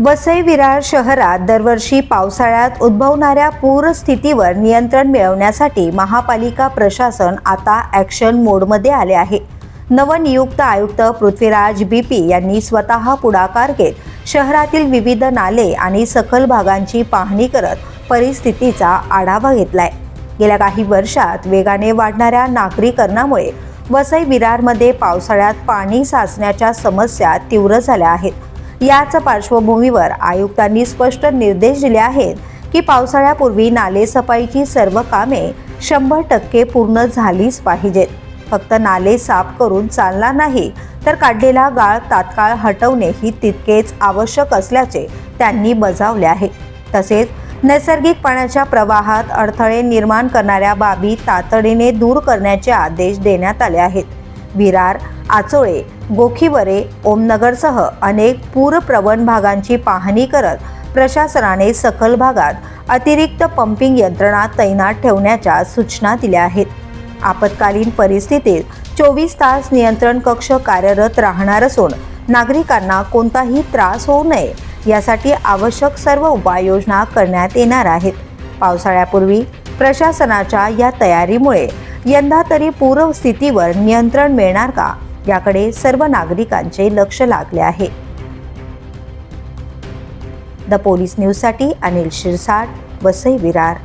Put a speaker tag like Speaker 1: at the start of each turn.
Speaker 1: वसई विरार शहरात दरवर्षी पावसाळ्यात उद्भवणाऱ्या पूरस्थितीवर नियंत्रण मिळवण्यासाठी महापालिका प्रशासन आता ॲक्शन मोडमध्ये आले आहे। नवनियुक्त आयुक्त पृथ्वीराज बीपी यांनी स्वतः पुढाकार घेत शहरातील विविध नाले आणि सखल भागांची पाहणी करत परिस्थितीचा आढावा घेतलाय। गेल्या काही वर्षात वेगाने वाढणाऱ्या नागरीकरणामुळे वसई विरारमध्ये पावसाळ्यात पाणी साचण्याच्या समस्या तीव्र झाल्या आहेत। याच पार्श्वभूमीवर आयुक्तांनी स्पष्ट निर्देश दिले आहेत की पावसाळ्यापूर्वी नाले सफाईची सर्व कामे 100% पूर्ण झालीच पाहिजेत। फक्त नाले साफ करून चालणार नाही तर काढलेला गाळ तात्काळ हटवणे ही तितकेच आवश्यक असल्याचे त्यांनी बजावले आहे। तसेच नैसर्गिक पाण्याच्या प्रवाहात अडथळे निर्माण करणाऱ्या बाबी तातडीने दूर करण्याचे आदेश देण्यात आले आहेत। विरार, आचोळे, गोखीवरे, ओमनगरसह अनेक पूरप्रवण भागांची पाहणी करत प्रशासनाने सखल भागात अतिरिक्त पंपिंग यंत्रणा तैनात ठेवण्याच्या सूचना दिल्या आहेत। आपत्कालीन परिस्थितीत 24 तास नियंत्रण कक्ष कार्यरत राहणार असून नागरिकांना कोणताही त्रास होऊ नये यासाठी आवश्यक सर्व उपाययोजना करण्यात येणार आहेत। पावसाळ्यापूर्वी प्रशासनाच्या या तयारीमुळे यंदा तरी पूरस्थितीवर नियंत्रण मिळणार का याकडे सर्व नागरिकांचे लक्ष लागले आहे। द पोलीस न्यूजसाठी अनिल शिरसाट, वसई विरार।